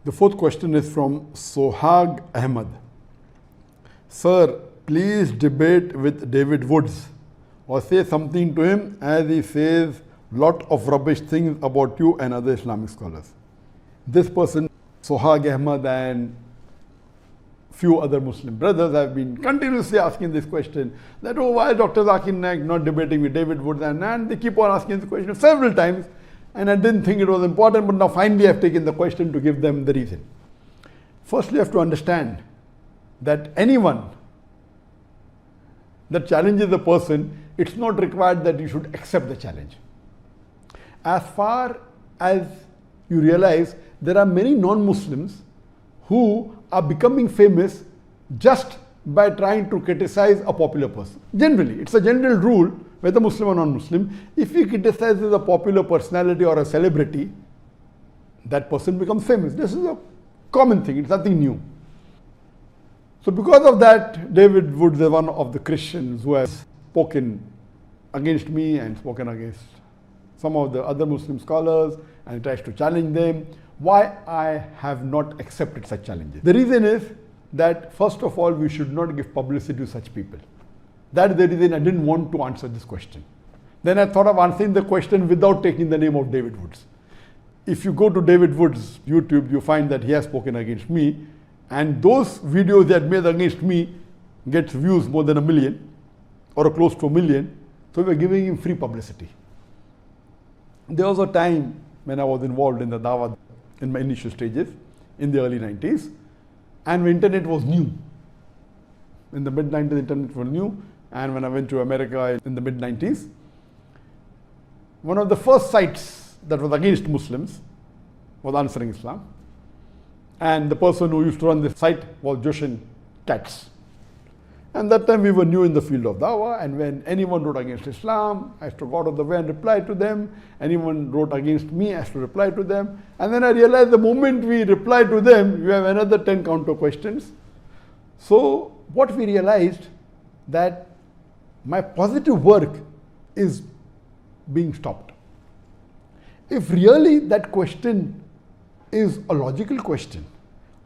The fourth question is from Sohag Ahmed. Sir, please debate with David Woods or say something to him as he says lot of rubbish things about you and other Islamic scholars. This person, Sohag Ahmed, and few other Muslim brothers have been continuously asking this question that, oh, why is Dr. Zakir Naik not debating with David Woods? And they keep on asking this question several times, and I didn't think it was important, but now finally I've taken the question to give them the reason. Firstly, you have to understand that anyone that challenges a person, it's not required that you should accept the challenge. As far as you realize, there are many non-Muslims who are becoming famous just by trying to criticize a popular person. Generally, it's a general rule, whether Muslim or non-Muslim, if he criticizes a popular personality or a celebrity, that person becomes famous. This is a common thing, it's nothing new. So because of that, David Woods is one of the Christians who has spoken against me and spoken against some of the other Muslim scholars and tries to challenge them. Why I have not accepted such challenges? The reason is that first of all, we should not give publicity to such people. That is the reason I didn't want to answer this question. Then I thought of answering the question without taking the name of David Woods. If you go to David Woods' YouTube, you find that he has spoken against me, and those videos that made against me gets views more than 1 million or close to 1 million. So we're giving him free publicity. There was a time when I was involved in the Dawah in my initial stages in the early 90s, and when internet was new. In the mid-90s, internet was new, and when I went to America in the mid-90s, one of the first sites that was against Muslims was Answering Islam, and the person who used to run this site was Joshin Katz. And that time we were new in the field of Dawah, and when anyone wrote against Islam, I used to go out of the way and reply to them. Anyone wrote against me, I used to reply to them. And then I realized the moment we reply to them, you have another 10 counter questions. So what we realized, that my positive work is being stopped. If really that question is a logical question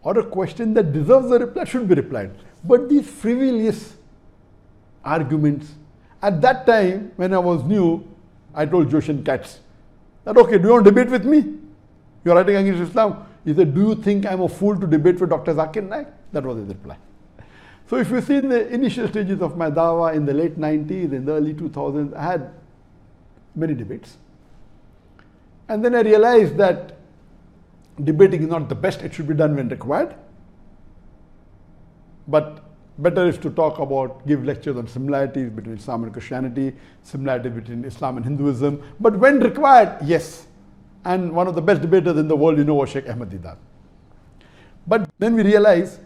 or a question that deserves a reply, should be replied. But these frivolous arguments, at that time when I was new, I told Joshin Katz that, okay, do you want to debate with me? You're writing against Islam. He said, do you think I'm a fool to debate with Dr. Zakir Naik? That was his reply. So if you see in the initial stages of my Dawah in the late 90s, in the early 2000s, I had many debates. And then I realized that debating is not the best, it should be done when required. But better is to talk about, give lectures on similarities between Islam and Christianity, similarities between Islam and Hinduism. But when required, yes. And one of the best debaters in the world, was Sheikh Ahmed Deedat. But then we realized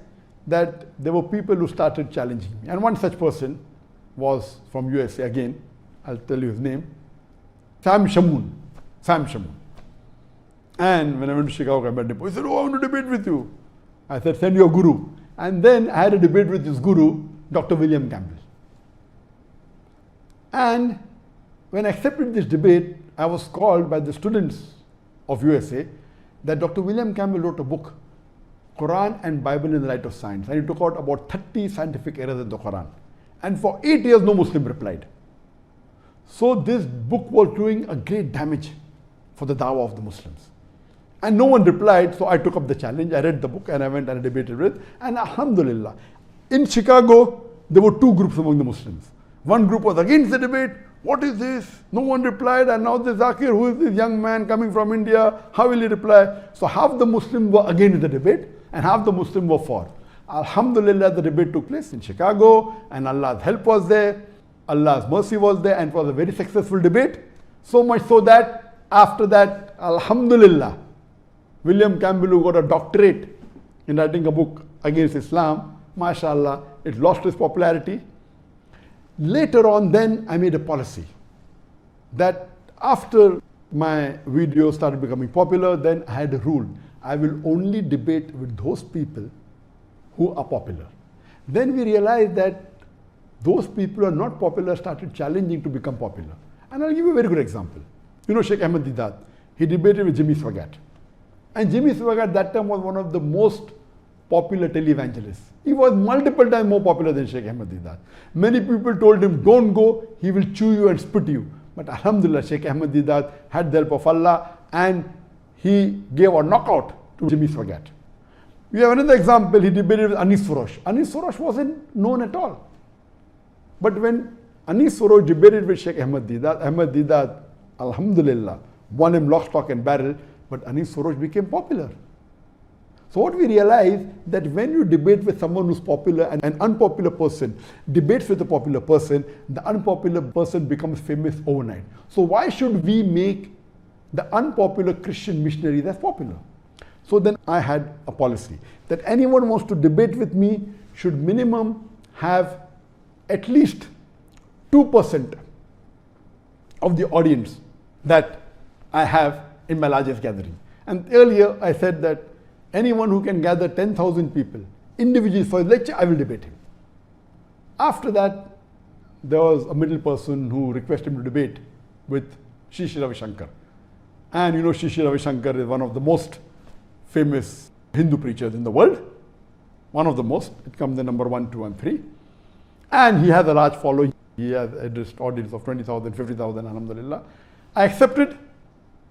that there were people who started challenging me. And one such person was from USA again. I'll tell you his name. Sam Shamoon. And when I went to Chicago, I met him. He said, oh, I want to debate with you. I said, send your guru. And then I had a debate with his guru, Dr. William Campbell. And when I accepted this debate, I was called by the students of USA that Dr. William Campbell wrote a book, Quran and Bible in the Light of Science. And he took out about 30 scientific errors in the Quran. And for 8 years, no Muslim replied. So this book was doing a great damage for the Dawah of the Muslims. And no one replied, so I took up the challenge. I read the book and I went and I debated with. And alhamdulillah, in Chicago, there were two groups among the Muslims. One group was against the debate. What is this? No one replied. And now this Zakir, who is this young man coming from India? How will he reply? So half the Muslims were against the debate and half the Muslims were for. Alhamdulillah, the debate took place in Chicago and Allah's help was there. Allah's mercy was there, and it was a very successful debate. So much so that after that, alhamdulillah, William Campbell, who got a doctorate in writing a book against Islam, mashallah, it lost its popularity. Later on, then I made a policy that after my videos started becoming popular, then I had a rule. I will only debate with those people who are popular. Then we realized that those people who are not popular started challenging to become popular. And I'll give you a very good example. Sheikh Ahmed Deedat, he debated with Jimmy Swaggart. And Jimmy Swaggart at that time was one of the most popular televangelists. He was multiple times more popular than Sheikh Ahmed Deedat. Many people told him, don't go, he will chew you and spit you. But Alhamdulillah, Sheikh Ahmed Deedat had the help of Allah and he gave a knockout to Jimmy Swaggart. We have another example, he debated with Anis Furosh. Anis Furosh wasn't known at all. But when Anis Furosh debated with Sheikh Ahmed Deedat, Alhamdulillah, won him lock, stock and barrel, but Anis Furosh became popular. So what we realize that when you debate with someone who's popular and an unpopular person debates with a popular person, the unpopular person becomes famous overnight. So why should we make the unpopular Christian missionaries as popular? So then I had a policy that anyone who wants to debate with me should minimum have at least 2% of the audience that I have in my largest gathering. And earlier I said that anyone who can gather 10,000 people individually for a lecture, I will debate him. After that, there was a middle person who requested him to debate with Sri Ravi Shankar. And you know, Sri Ravi Shankar is one of the most famous Hindu preachers in the world. One of the most. It comes in number 1, 2 and 3. And he has a large following. He has addressed audience of 20,000, 50,000, alhamdulillah. I accepted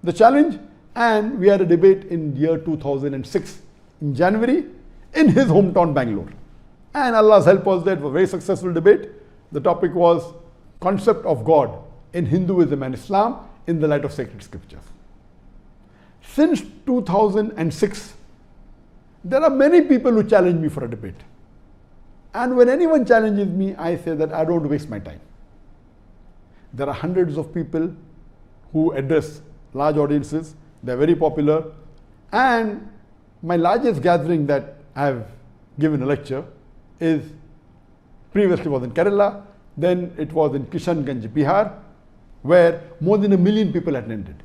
the challenge and we had a debate in year 2006 in January in his hometown Bangalore. And Allah's help was that it was a very successful debate. The topic was concept of God in Hinduism and Islam in the light of sacred scriptures. Since 2006, there are many people who challenge me for a debate. And when anyone challenges me, I say that I don't waste my time. There are hundreds of people who address large audiences. They're very popular. And my largest gathering that I have given a lecture is previously was in Kerala, then it was in Kishanganj, Bihar, where more than 1 million people attended.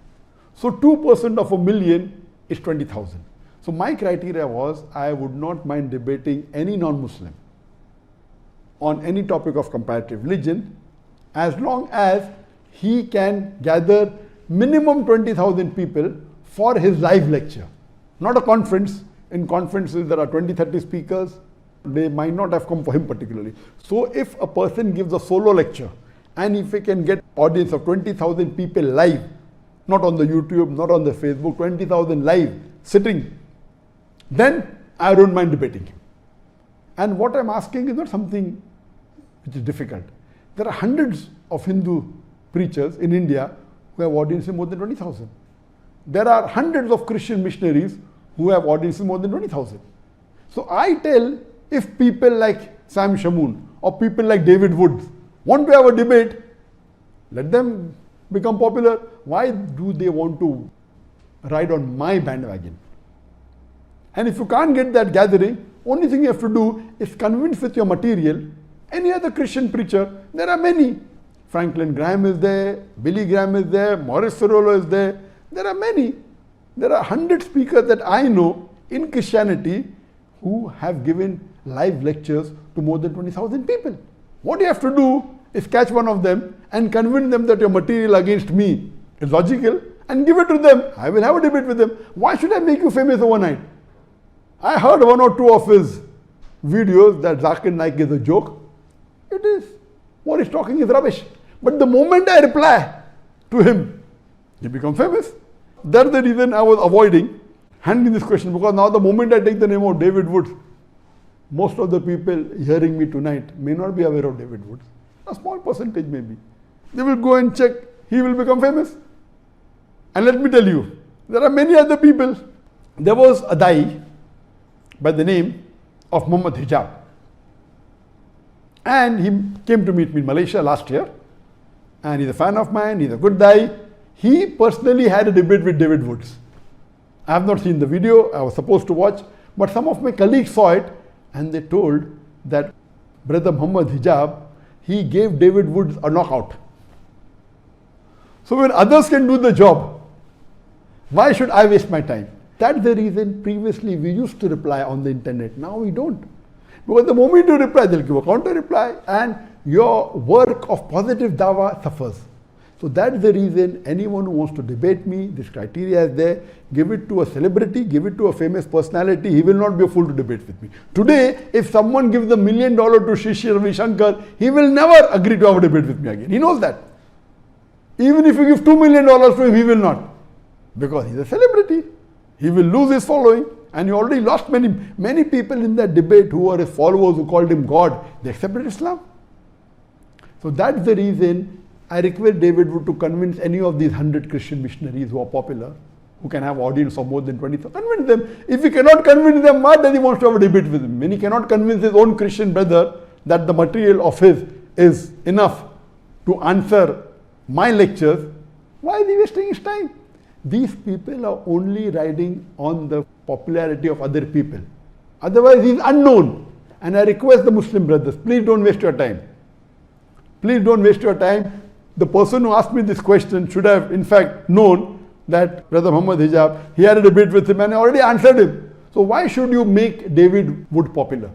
So 2% of 1 million is 20,000. So my criteria was I would not mind debating any non-Muslim on any topic of comparative religion as long as he can gather minimum 20,000 people for his live lecture. Not a conference. In conferences there are 20, 30 speakers. They might not have come for him particularly. So if a person gives a solo lecture and if he can get audience of 20,000 people live, not on the YouTube, not on the Facebook, 20,000 live sitting, then I don't mind debating him. And what I'm asking is not something which is difficult. There are hundreds of Hindu preachers in India who have audiences more than 20,000. There are hundreds of Christian missionaries who have audiences more than 20,000. So I tell, if people like Sam Shamoon or people like David Woods want to have a debate, let them become popular. Why do they want to ride on my bandwagon? And if you can't get that gathering, only thing you have to do is convince with your material any other Christian preacher. There are many. Franklin Graham is there, Billy Graham is there, Morris Cerullo is there. There are many. There are 100 speakers that I know in Christianity who have given live lectures to more than 20,000 people. What you have to do is catch one of them and convince them that your material against me is logical and give it to them. I will have a debate with them. Why should I make you famous overnight? I heard 1 or 2 of his videos that Zakir Naik is a joke. It is. What he's talking is rubbish. But the moment I reply to him, he becomes famous. That's the reason I was avoiding handling this question, because now the moment I take the name of David Woods, most of the people hearing me tonight may not be aware of David Woods. A small percentage maybe. They will go and check, he will become famous. And let me tell you, there are many other people. There was a Dai by the name of Muhammad Hijab. And he came to meet me in Malaysia last year. And he's a fan of mine, he's a good Dai. He personally had a debate with David Woods. I have not seen the video, I was supposed to watch, but some of my colleagues saw it and they told that Brother Muhammad Hijab, he gave David Woods a knockout. So when others can do the job, why should I waste my time? That's the reason previously we used to reply on the internet. Now we don't. Because the moment you reply, they'll give a counter reply and your work of positive dawah suffers. So So that's the reason anyone who wants to debate me, this criteria is there. Give it to a celebrity, give it to a famous personality, he will not be a fool to debate with me. Today, if someone gives $1 million to Shri Ravi Shankar, he will never agree to have a debate with me again. He knows that. Even if you give $2 million to him, he will not. Because he's a celebrity. He will lose his following. And he already lost many people in that debate who were his followers, who called him God. They accepted Islam. So that's the reason I request David Wood to convince any of these 100 Christian missionaries who are popular, who can have audience of more than 20,000. Convince them. If he cannot convince them, why does he want to have a debate with him? When he cannot convince his own Christian brother that the material of his is enough to answer my lectures, why is he wasting his time? These people are only riding on the popularity of other people. Otherwise, he is unknown. And I request the Muslim brothers, please don't waste your time. Please don't waste your time. The person who asked me this question should have, in fact, known that Brother Muhammad Hijab, he had a debate with him and I already answered him. So why should you make David Wood popular?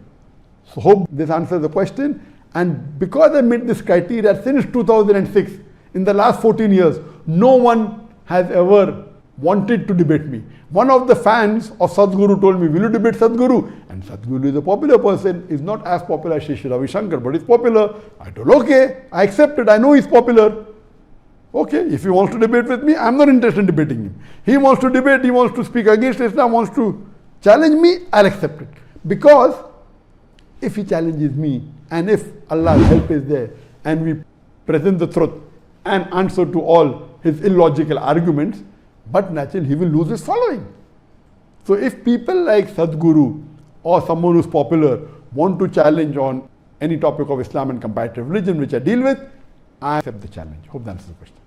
So hope this answers the question. And because I met this criteria since 2006, in the last 14 years, no one has ever wanted to debate me. One of the fans of Sadhguru told me, will you debate Sadhguru? And Sadhguru is a popular person, is not as popular as Shri Ravi Shankar, but he's popular. I told, okay, I accept it, I know he's popular. Okay, if he wants to debate with me, I'm not interested in debating him. He wants to debate, he wants to speak against Islam, wants to challenge me, I'll accept it. Because if he challenges me, and if Allah's help is there, and we present the truth and answer to all his illogical arguments, but naturally he will lose his following. So if people like Sadhguru or someone who's popular want to challenge on any topic of Islam and comparative religion, which I deal with, I accept the challenge. Hope that answers the question.